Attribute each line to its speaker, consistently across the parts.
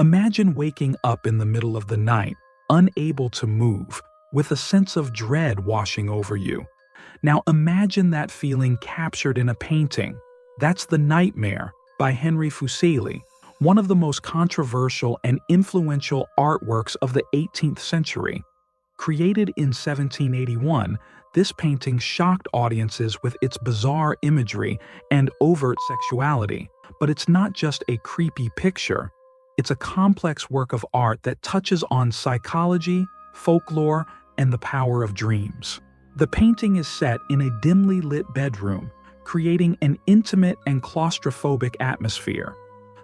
Speaker 1: Imagine waking up in the middle of the night, unable to move, with a sense of dread washing over you. Now imagine that feeling captured in a painting. That's The Nightmare by Henry Fuseli, one of the most controversial and influential artworks of the 18th century. Created in 1781, this painting shocked audiences with its bizarre imagery and overt sexuality. But it's not just a creepy picture. It's a complex work of art that touches on psychology, folklore, and the power of dreams. The painting is set in a dimly lit bedroom, creating an intimate and claustrophobic atmosphere.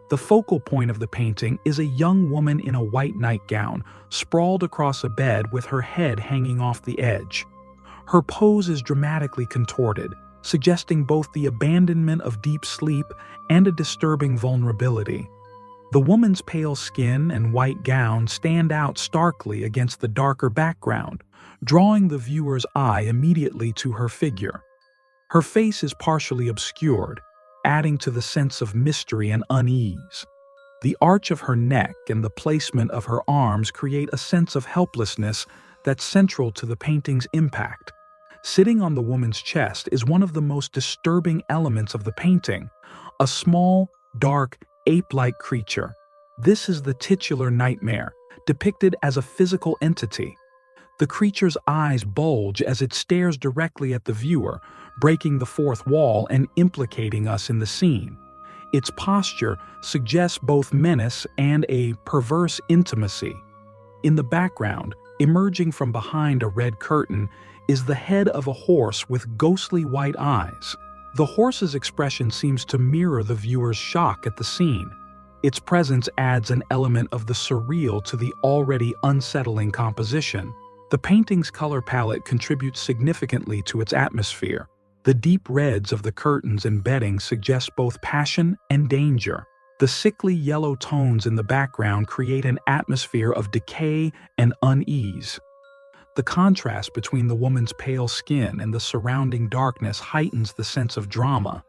Speaker 1: The focal point of the painting is a young woman in a white nightgown, sprawled across a bed with her head hanging off the edge. Her pose is dramatically contorted, suggesting both the abandonment of deep sleep and a disturbing vulnerability. The woman's pale skin and white gown stand out starkly against the darker background, drawing the viewer's eye immediately to her figure. Her face is partially obscured, adding to the sense of mystery and unease. The arch of her neck and the placement of her arms create a sense of helplessness that's central to the painting's impact. Sitting on the woman's chest is one of the most disturbing elements of the painting, a small, dark, ape-like creature. This is the titular nightmare, depicted as a physical entity. The creature's eyes bulge as it stares directly at the viewer, breaking the fourth wall and implicating us in the scene. Its posture suggests both menace and a perverse intimacy. In the background, emerging from behind a red curtain, is the head of a horse with ghostly white eyes. The horse's expression seems to mirror the viewer's shock at the scene. Its presence adds an element of the surreal to the already unsettling composition. The painting's color palette contributes significantly to its atmosphere. The deep reds of the curtains and bedding suggest both passion and danger. The sickly yellow tones in the background create an atmosphere of decay and unease. The contrast between the woman's pale skin and the surrounding darkness heightens the sense of drama.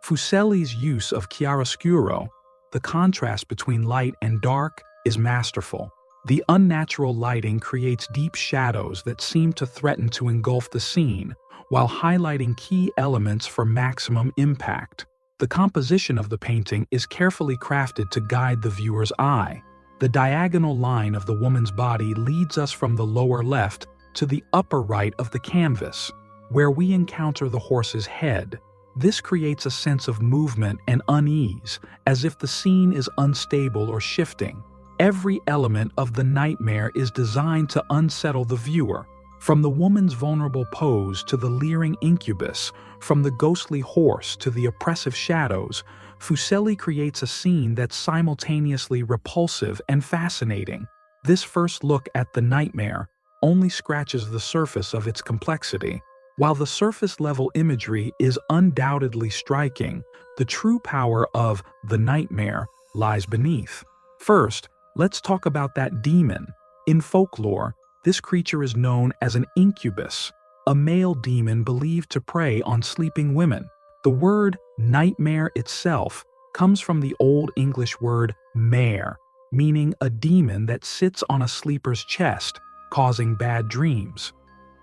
Speaker 1: Fuseli's use of chiaroscuro, the contrast between light and dark, is masterful. The unnatural lighting creates deep shadows that seem to threaten to engulf the scene, while highlighting key elements for maximum impact. The composition of the painting is carefully crafted to guide the viewer's eye. The diagonal line of the woman's body leads us from the lower left to the upper right of the canvas, where we encounter the horse's head. This creates a sense of movement and unease, as if the scene is unstable or shifting. Every element of the nightmare is designed to unsettle the viewer, from the woman's vulnerable pose to the leering incubus, from the ghostly horse to the oppressive shadows. Fuseli creates a scene that's simultaneously repulsive and fascinating. This first look at the nightmare only scratches the surface of its complexity. While the surface-level imagery is undoubtedly striking, the true power of the nightmare lies beneath. First, let's talk about that demon. In folklore, this creature is known as an incubus, a male demon believed to prey on sleeping women. The word nightmare itself comes from the Old English word mare, meaning a demon that sits on a sleeper's chest, causing bad dreams.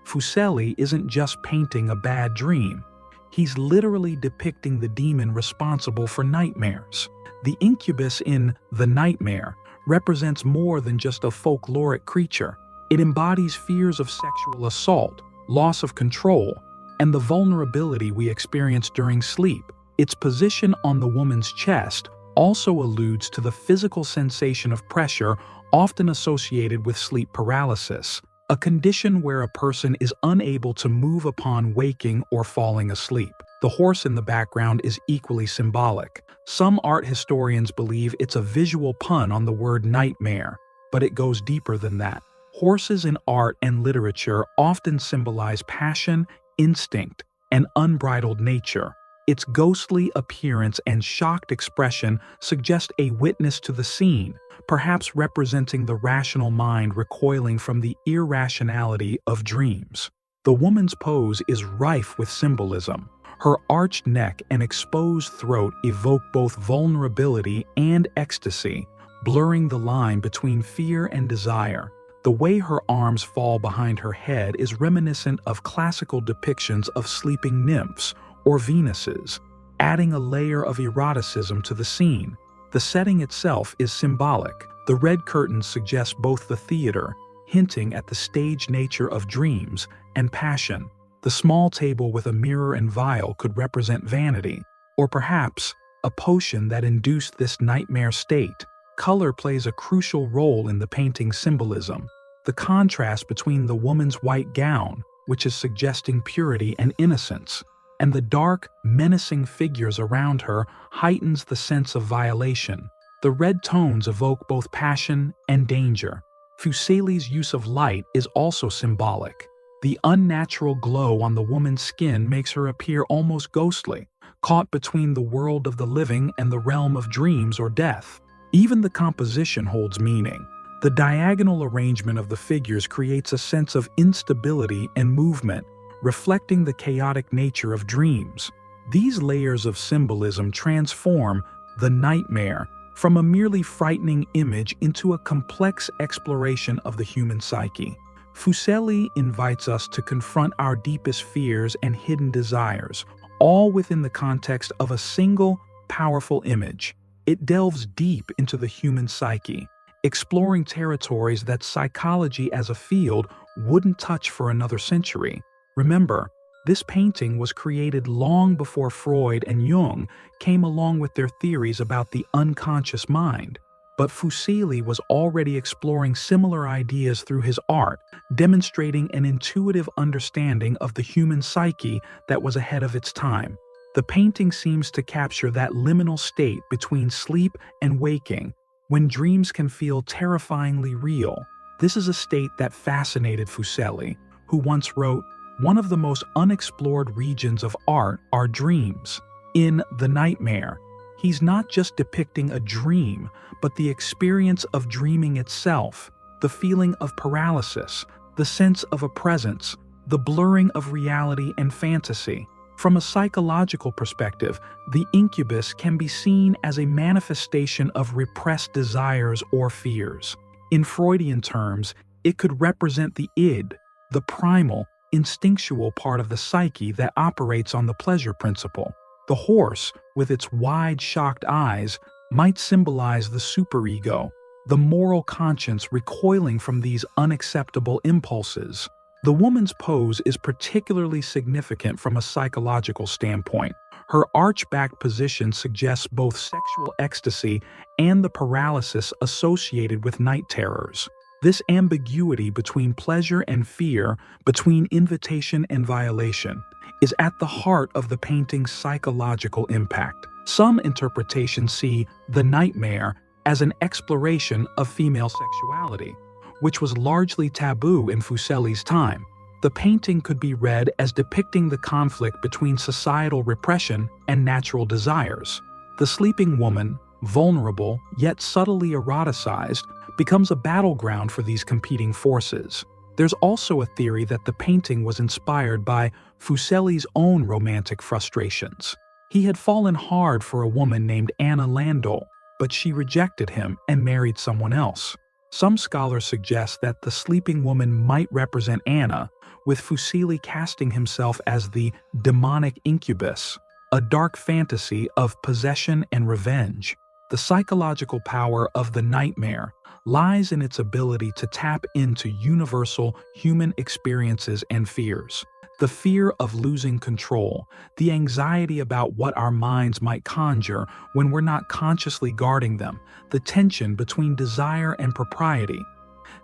Speaker 1: Fuseli isn't just painting a bad dream. He's literally depicting the demon responsible for nightmares. The incubus in The Nightmare represents more than just a folkloric creature. It embodies fears of sexual assault, loss of control, and the vulnerability we experience during sleep. Its position on the woman's chest also alludes to the physical sensation of pressure often associated with sleep paralysis, a condition where a person is unable to move upon waking or falling asleep. The horse in the background is equally symbolic. Some art historians believe it's a visual pun on the word nightmare, but it goes deeper than that. Horses in art and literature often symbolize passion, instinct, and unbridled nature. Its ghostly appearance and shocked expression suggest a witness to the scene, perhaps representing the rational mind recoiling from the irrationality of dreams. The woman's pose is rife with symbolism. Her arched neck and exposed throat evoke both vulnerability and ecstasy, blurring the line between fear and desire. The way her arms fall behind her head is reminiscent of classical depictions of sleeping nymphs or Venuses, adding a layer of eroticism to the scene. The setting itself is symbolic. The red curtains suggest both the theater, hinting at the stage nature of dreams, and passion. The small table with a mirror and vial could represent vanity, or perhaps a potion that induced this nightmare state. Color plays a crucial role in the painting's symbolism. The contrast between the woman's white gown, which is suggesting purity and innocence, and the dark, menacing figures around her heightens the sense of violation. The red tones evoke both passion and danger. Fuseli's use of light is also symbolic. The unnatural glow on the woman's skin makes her appear almost ghostly, caught between the world of the living and the realm of dreams or death. Even the composition holds meaning. The diagonal arrangement of the figures creates a sense of instability and movement, reflecting the chaotic nature of dreams. These layers of symbolism transform the nightmare from a merely frightening image into a complex exploration of the human psyche. Fuseli invites us to confront our deepest fears and hidden desires, all within the context of a single, powerful image. It delves deep into the human psyche, exploring territories that psychology as a field wouldn't touch for another century. Remember, this painting was created long before Freud and Jung came along with their theories about the unconscious mind. But Fuseli was already exploring similar ideas through his art, demonstrating an intuitive understanding of the human psyche that was ahead of its time. The painting seems to capture that liminal state between sleep and waking, when dreams can feel terrifyingly real. This is a state that fascinated Fuseli, who once wrote, "One of the most unexplored regions of art are dreams." In The Nightmare, he's not just depicting a dream, but the experience of dreaming itself, the feeling of paralysis, the sense of a presence, the blurring of reality and fantasy. From a psychological perspective, the incubus can be seen as a manifestation of repressed desires or fears. In Freudian terms, it could represent the id, the primal, instinctual part of the psyche that operates on the pleasure principle. The horse, with its wide, shocked eyes, might symbolize the superego, the moral conscience recoiling from these unacceptable impulses. The woman's pose is particularly significant from a psychological standpoint. Her arch-backed position suggests both sexual ecstasy and the paralysis associated with night terrors. This ambiguity between pleasure and fear, between invitation and violation, is at the heart of the painting's psychological impact. Some interpretations see The Nightmare as an exploration of female sexuality, which was largely taboo in Fuseli's time. The painting could be read as depicting the conflict between societal repression and natural desires. The sleeping woman, vulnerable yet subtly eroticized, becomes a battleground for these competing forces. There's also a theory that the painting was inspired by Fuseli's own romantic frustrations. He had fallen hard for a woman named Anna Landau, but she rejected him and married someone else. Some scholars suggest that the sleeping woman might represent Anna, with Fuseli casting himself as the demonic incubus, a dark fantasy of possession and revenge. The psychological power of The Nightmare lies in its ability to tap into universal human experiences and fears. The fear of losing control, the anxiety about what our minds might conjure when we're not consciously guarding them, the tension between desire and propriety.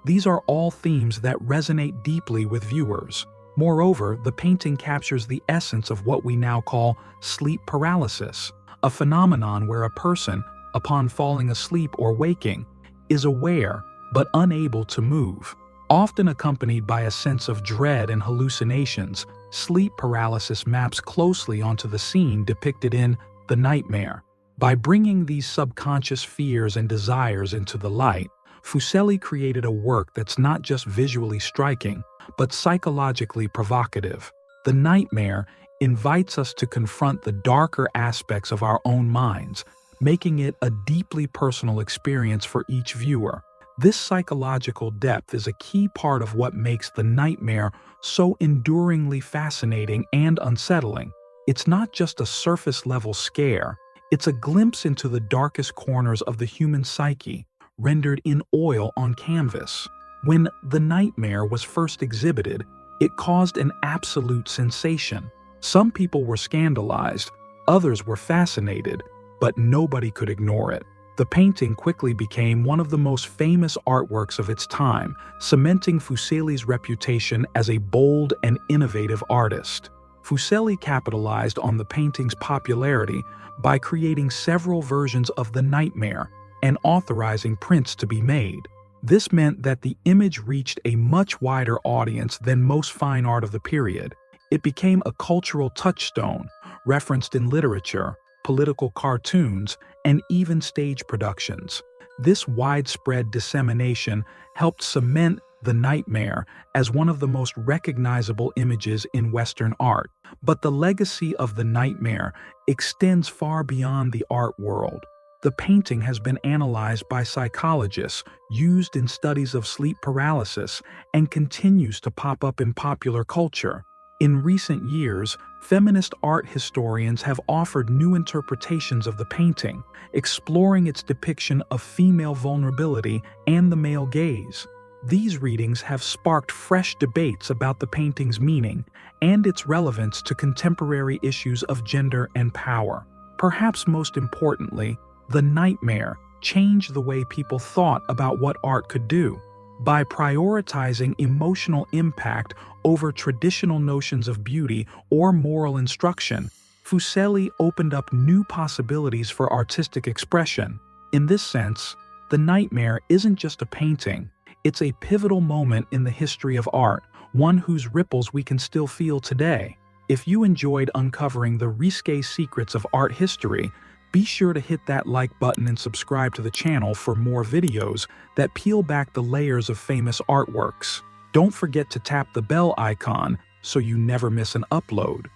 Speaker 1: These are all themes that resonate deeply with viewers. Moreover, the painting captures the essence of what we now call sleep paralysis, a phenomenon where a person, upon falling asleep or waking, is aware but unable to move. Often accompanied by a sense of dread and hallucinations, sleep paralysis maps closely onto the scene depicted in The Nightmare. By bringing these subconscious fears and desires into the light, Fuseli created a work that's not just visually striking, but psychologically provocative. The Nightmare invites us to confront the darker aspects of our own minds, making it a deeply personal experience for each viewer. This psychological depth is a key part of what makes the nightmare so enduringly fascinating and unsettling. It's not just a surface-level scare, it's a glimpse into the darkest corners of the human psyche, rendered in oil on canvas. When The Nightmare was first exhibited, it caused an absolute sensation. Some people were scandalized, others were fascinated, but nobody could ignore it. The painting quickly became one of the most famous artworks of its time, cementing Fuseli's reputation as a bold and innovative artist. Fuseli capitalized on the painting's popularity by creating several versions of The Nightmare and authorizing prints to be made. This meant that the image reached a much wider audience than most fine art of the period. It became a cultural touchstone, referenced in literature, political cartoons, and even stage productions. This widespread dissemination helped cement The Nightmare as one of the most recognizable images in Western art. But the legacy of The Nightmare extends far beyond the art world. The painting has been analyzed by psychologists, used in studies of sleep paralysis, and continues to pop up in popular culture. In recent years, feminist art historians have offered new interpretations of the painting, exploring its depiction of female vulnerability and the male gaze. These readings have sparked fresh debates about the painting's meaning and its relevance to contemporary issues of gender and power. Perhaps most importantly, The Nightmare changed the way people thought about what art could do. By prioritizing emotional impact over traditional notions of beauty or moral instruction, Fuseli opened up new possibilities for artistic expression. In this sense, The Nightmare isn't just a painting, it's a pivotal moment in the history of art, one whose ripples we can still feel today. If you enjoyed uncovering the risque secrets of art history, be sure to hit that like button and subscribe to the channel for more videos that peel back the layers of famous artworks. Don't forget to tap the bell icon so you never miss an upload.